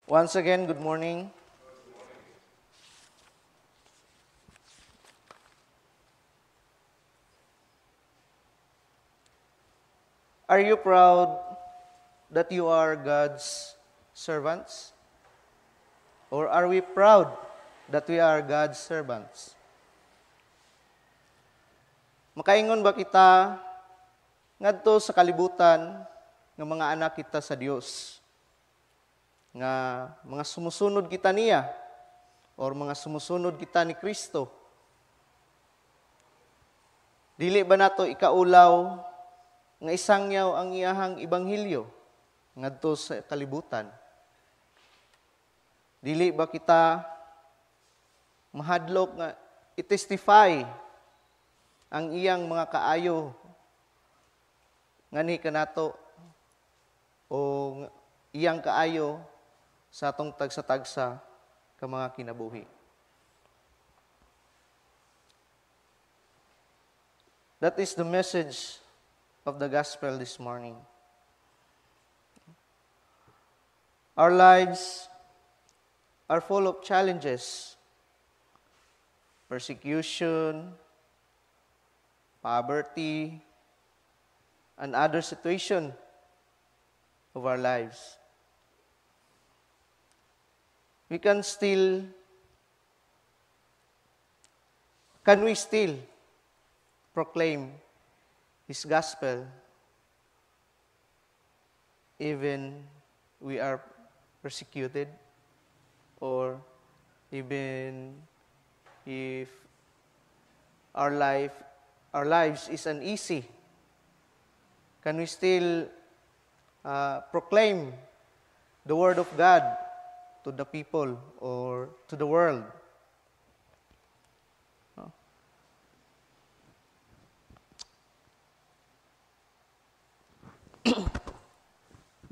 Once again, good morning. Are you proud that you are God's servants? Or are we proud that we are God's servants? Makaingon ba kita ngadto sa kalibutan ng mga anak kita sa Dios? Nga mga sumusunod kita niya or mga sumusunod kita ni Kristo? Dili ba nato ikaulaw nga isangyaw ang iyahang ibanghilyo ngadto sa kalibutan? Dili ba kita mahadlok nga i-testify ang iyang mga kaayo ngani kanato o iyang kaayo sa atong tagsa-tagsa ka mga kinabuhi? That is the message of the gospel this morning. Our lives are full of challenges, persecution, poverty, and other situation of our lives. Can we still proclaim His gospel even we are persecuted, or even if our lives is uneasy? Can we still proclaim the word of God to the people or to the world?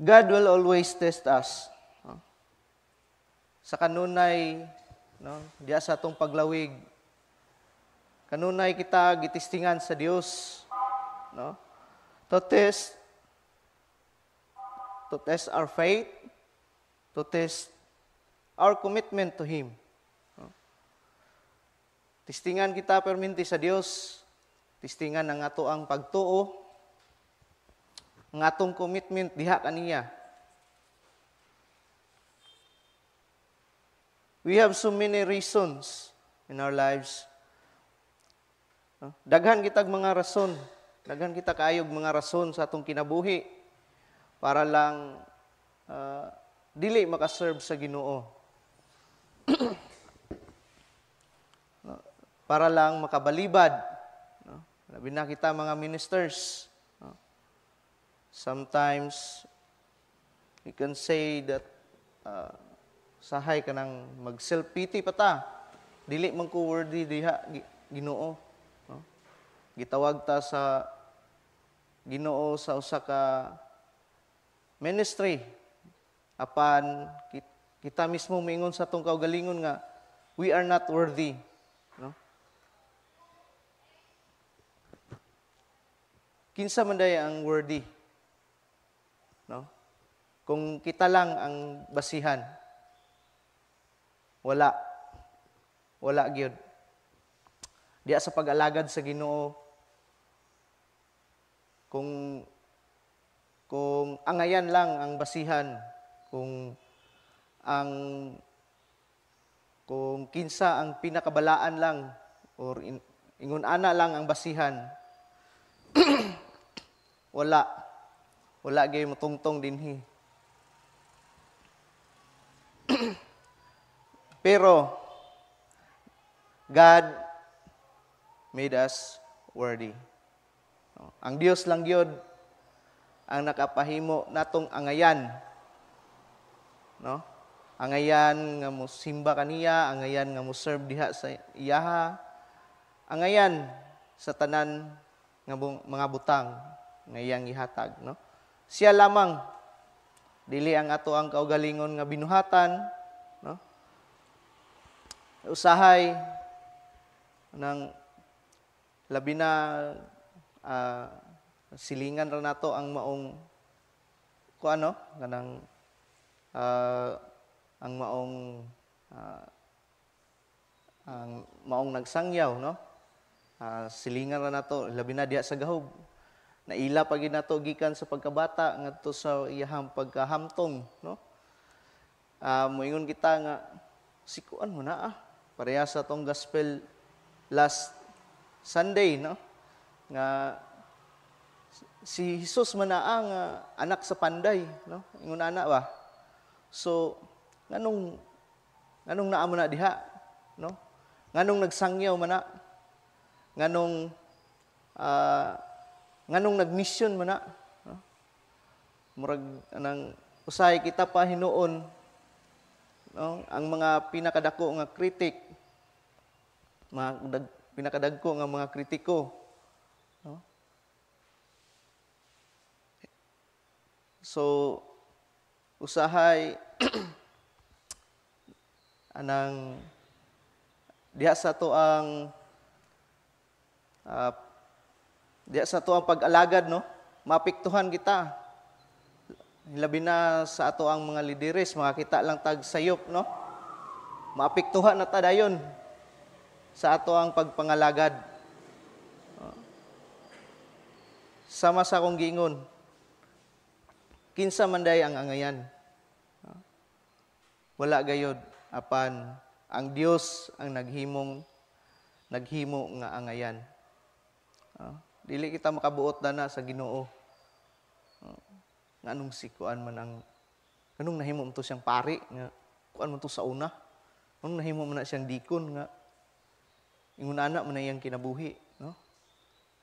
God will always test us. Sa kanunay, diya sa atong paglawig, kanunay kita gitistingan sa Dios, to test our faith, to test our commitment to Him. Tistingan kita perminti sa Dios, tistingan ang ato ang pagtuo, ang atong commitment diha kaniya. We have so many reasons in our lives. Daghan kitag mga rason, daghan kita kaayog mga rason sa atong kinabuhi para lang dili makaserve sa Ginoo. Para lang makabalibad. Labi na kita mga ministers. Sometimes we can say that sahay ka nang mag-self-pity pa ta. Dili man ko worthy diha Ginoo. Gitawag ta sa Ginoo sa usa ka ministry. Apan kita mismo moingon sa atong kaugalingon nga we are not worthy. Kinsa man day ang worthy? Kung kita lang ang basihan, wala gyud. Diya sa pag-alagad sa Ginoo, kung angayan lang ang basihan, kung kinsa ang pinakabalaan lang or ingon ana lang ang basihan, wala gyud motungtong dinhi. Pero God made us worthy. Ang Dios lang gyud ang nakapahimo natong angayan. Angayan nga mo simba kaniya, angayan nga mo serve diha sa iyaha, angayan sa tanan nga mga butang nga iyang ihatag. Siya lamang, dili ang ato ang kaugalingon nga binuhatan, usahay ng labi na silingan ra nato ang maong kanang ang ah, maong nagsangyaw, no? Silingan ra nato labi na diha sa gahog. Naila pa gid nato gikan sa pagkabata ngadto sa iyahang pagkahamtong, no? Moingon kita nga sikuan mo na pareha sa tong gospel last Sunday, no? Nga si Jesus man na ang anak sa panday, no? Ingon ana ba? So nganong naa mo na diha, no? Nganong nagsangyaw man na? Nganong nagmission man na? No? Murag anang usahay kita pa hinuon, no? Ang mga pinakadako nga kritik, pinakadagko nga mga kritiko, no? So usahay anang diha sa to ang pag-alagad, no? Mapiktuhan kita. Labi na sa ato ang mga lideres, makakita lang tag sayop, no? Maapektuhan na ta dayon sa ato ang pagpangalagad. Sama sa akong giingon, kinsa man day ang angayan. Wala gayod apan ang Dios ang naghimo nga angayan. Dili kita makabuot na sa Ginoo. Nganong sikuan man ang kanong nahimo mo to siyang pari nga kuan mo to sa una. Kanong nahimo man na siyang dikon nga ingon ana man na iyang kinabuhi, no?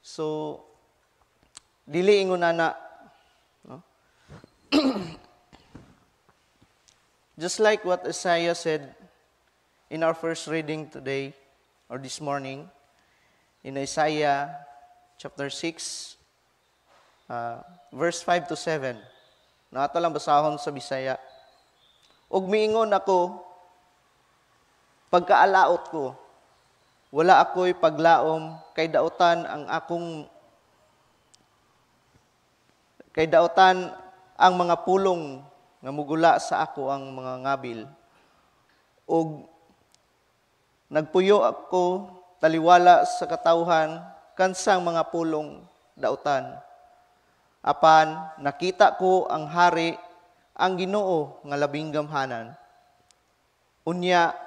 So dili ingon ana, no? Just like what Isaiah said in our first reading today or this morning in Isaiah chapter 6 verse 5 to 7. Nato lang basahon sa Bisaya. Og miingon ako pagkaalaot ko, wala ako'y paglaom kay dautan ang mga pulong nga mugula sa ako ang mga ngabil. Og nagpuyo ako taliwala sa katawhan kansang mga pulong dautan. Apan nakita ko ang hari, ang Ginoo nga labing gamhanan. Unya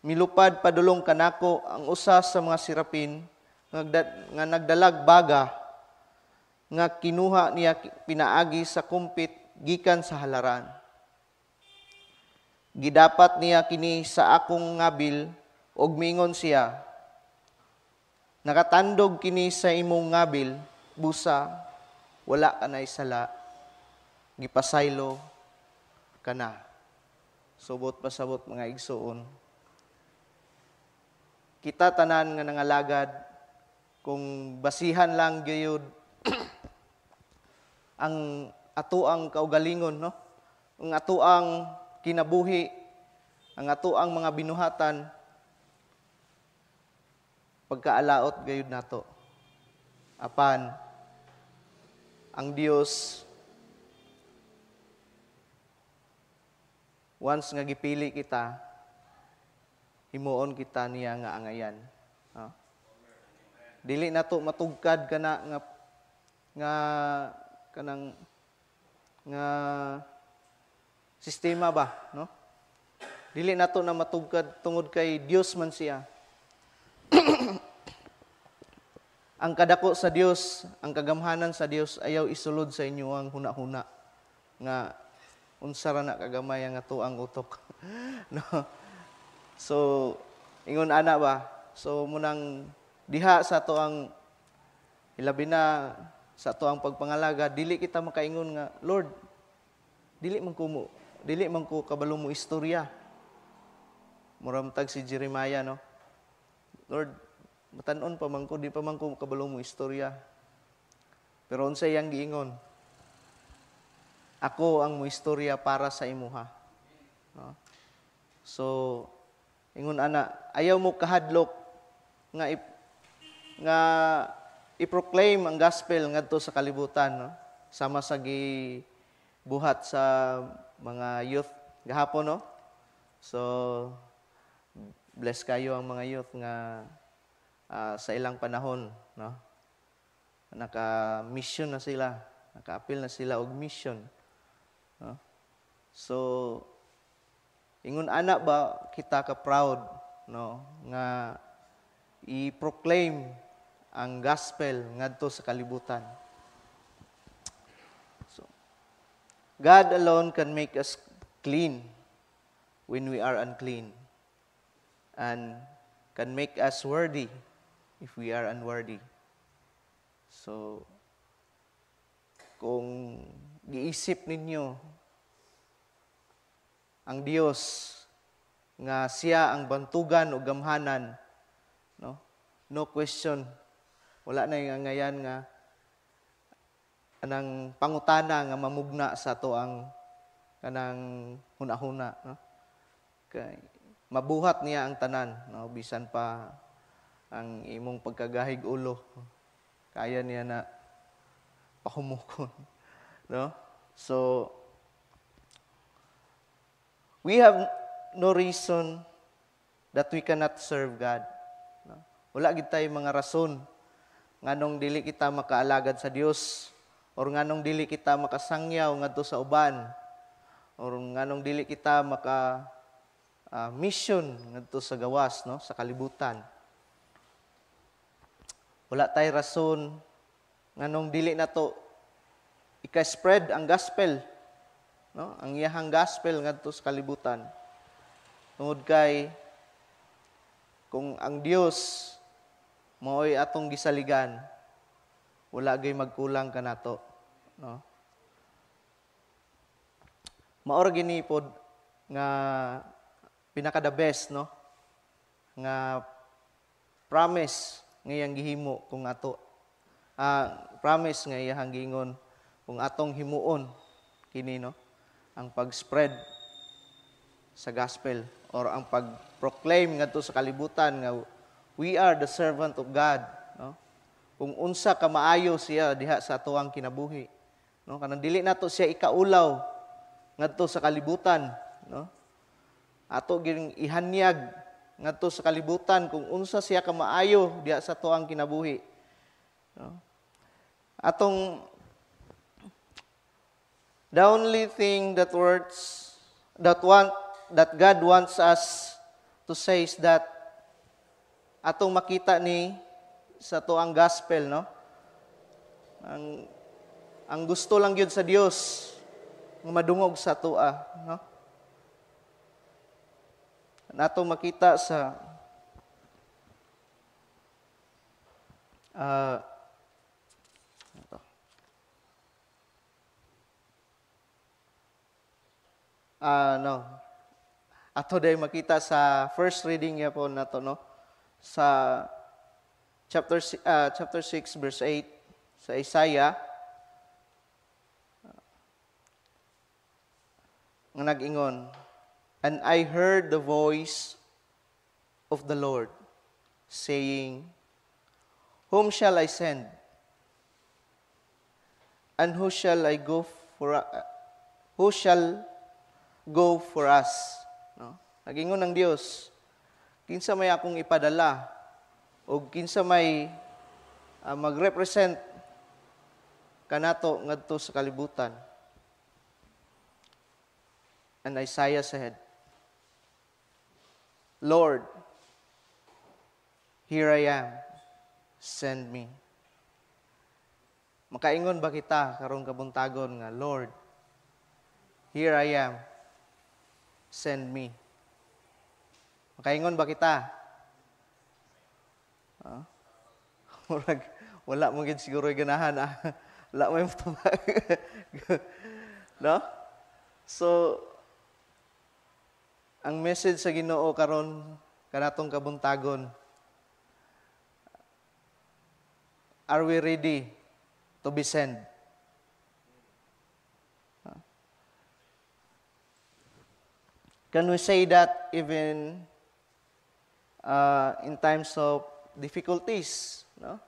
milupad padulong kanako ang usa sa mga sirapin nga nagdalag baga nga kinuha niya pinaagi sa kumpit gikan sa halaran. Gidapat niya kini sa akong ngabil og mingon siya, nakatandog kini sa imong ngabil, busa, wala ka na isala, gipasaylo ka na. Subot pasabot mga igsoon. Kita tanan nga nangalagad, kung basihan lang gayud ang atuang kaugalingon, no? Ang atuang kinabuhi, ang atuang mga binuhatan, pagkaalaot gayud nato. Apan ang Dios once nga gipili kita, himuon kita niya nga angayan. Dili nato matugkad kana nga kanang nga sistema ba, no? Dili nato na matugkad tungod kay Dios man siya. Ang kadako sa Dios, ang kagamhanan sa Dios ayaw isulod sa inyo ang huna-huna nga unsa ra na kagamay nga tuang utok. No? So ingon ana ba? So munang diha sa tuang ilabi na sa tuang pagpangalaga, dili kita makaingon nga, Lord, dili man ko kabalo mo istorya. Muramtag si Jeremiah, no? Lord, matanon pa man ko, di pa man ko kabalo mo istorya. Pero unsa iyang giingon? Ako ang mo istorya para sa imuha. No? So, ingon ana, ayaw mo kahadlok nga i-proclaim ang gospel ngadto sa kalibutan, no? Sama sa gibuhat sa mga youth gahapon, no? So, bless kayo ang mga youth nga sa ilang panahon, no? Naka-mission na sila, naka-appeal na sila og mission, no? So, ingon ana ba kita ka proud, no, nga i-proclaim ang gospel ngadto sa kalibutan. So, God alone can make us clean when we are unclean, and can make us worthy if we are unworthy. So, kung giisip ninyo ang Dios nga siya ang bantugan o gamhanan, no? No question. Wala na yung ngayan nga anang pangutana nga mamugna sa to ang kanang hunahuna, no? Kay mabuhat niya ang tanan, no? Bisan pa ang imong pagkagahig ulo, kaya niya na pahumukon, no? So, we have no reason that we cannot serve God, no? Wala gid tay mga rason nganong dili kita makaalagad sa Dios, or nganong dili kita makasangyaw ngadto sa uban, or nganong dili kita maka mission ngadto sa gawas, no, sa kalibutan. Wala tay rason nganong dili nato ika-spread ang gospel, no, ang iyahang gospel ngadto sa kalibutan. Tungod kay kung ang Dios mao'y atong gisaligan, wala gay magkulang kanato, no? Maor gini pod nga pinaka the best, no, nga promise nga iyang gihimo kung ato promise nga iyang gingon kung atong himuon kini, no, ang pag-spread sa gospel or ang pag-proclaim ngadto sa kalibutan nga we are the servant of God, no? Kung unsa ka maayo siya diha sa atuang kinabuhi, no, kanang dili nato siya ikaulaw ngadto sa kalibutan, no? Ato gining ihanyag ngadto sa kalibutan kung unsa siya ka maayo diha sa atuang kinabuhi, no? The only thing that God wants us to say is that atong makita ni sa tuang gospel, no? Ang gusto lang gyud sa Dios nga madungog sa tua, no? Natong makita sa ato day makita sa first reading niya po nato, no, sa chapter 6 verse 8 sa Isaiah, nga nag-ingon, "And I heard the voice of the Lord saying, Whom shall I send? And who shall go for us?" No? Nag-ingon ng Dios, kinsa may akong ipadala o kinsa may mag-represent kanato ngadto sa kalibutan. And Isaiah said, "Lord, here I am, send me." Makaingon ba kita karong kabuntagon nga, "Lord, here I am, send me"? Makaingon ba kita? Wala mo gid siguro ganahan. Wala mo tumag. No? So, ang message sa Ginoo karon kanatong kabuntagon, are we ready to be sent? Can we say that even in times of difficulties, no?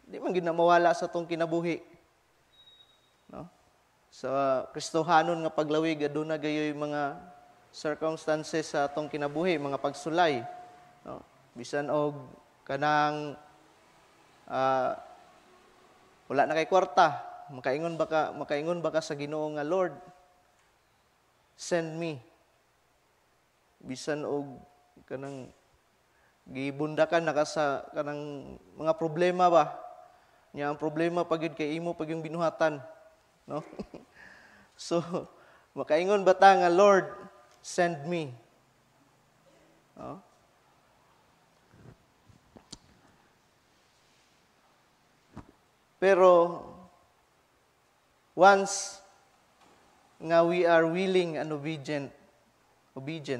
Di man gid na mawala sa tong kinabuhi, no? Sa Kristohanon nga paglawig aduna gayoy mga circumstances sa atong kinabuhi, mga pagsulay, no? Bisan og kanang wala na kay kwarta, makaingon ba ka sa Ginoo nga, Lord, send me. Bisan og kanang gibundakan na ka sa kanang mga problema ba? Nya ang problema pagid kay imo pag yung binuhatan, no? So, makaingon ba ta nga, Lord, send me. No? Pero once nga we are willing and obedient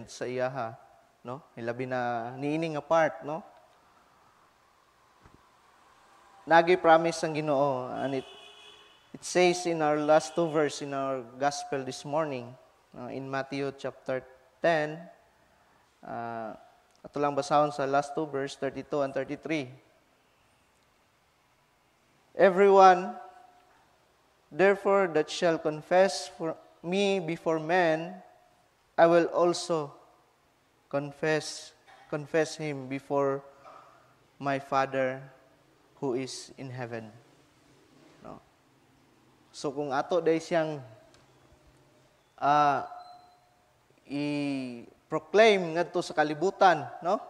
sa iyaha, no? Hilabi na niining nga part, no? Nagi promise ang Ginoo, and it says in our last two verse in our gospel this morning, in Matthew chapter 10, ato lang basahon sa last two verse 32 and 33. Everyone, therefore, that shall confess for me before men, I will also confess him before my Father who is in heaven. No? So kung ato day siyang i-proclaim ngadto sa kalibutan, no?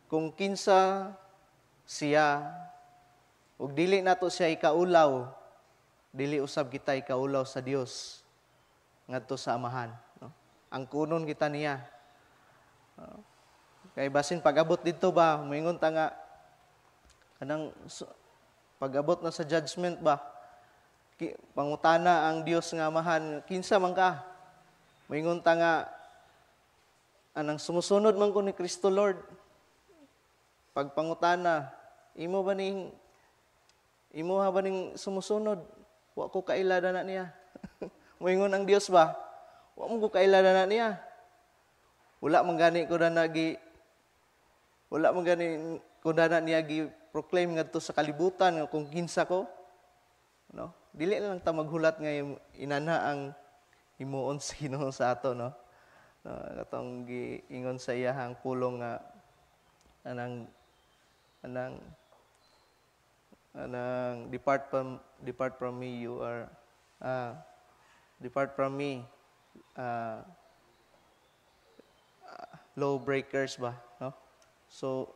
Kung kinsa siya, ug dili nato siya ikaulaw, dili usab kita ikaulaw sa Dios ngadto sa Amahan, no? Ang kunon kita niya. Kay basin pag-abot dito ba, moingon ta nga kanang pag-abot na sa judgment ba, pangutana ang Dios nga Amahan, kinsa man ka? Moingon ta nga anang sumusunod man ko ni Kristo Lord. Pagpangutana, imo ba ning sumusunod? Wa ko kailada na niya. Moingon ang Dios ba? Wa mo ko kailada na niya. Wala man gani ko na niya gi proclaim ngadto sa kalibutan kung kinsa ko. No? Dili lang ta maghulat nga inana ang himuon sa Ginoo sa ato, no? Katong giingon sa iyahang pulong nga anang depart from me law breakers ba, no? So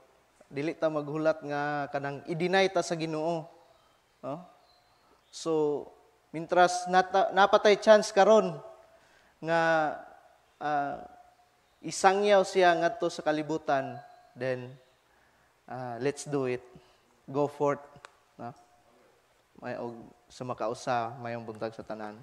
dili ta maghulat nga kanang i-deny ta sa Ginoo, no? So mintras napatay chance karon nga isangyaw siya ngadto sa kalibutan, then let's do it. Go forth, no? May og sa makausa mayong buntag sa tanan.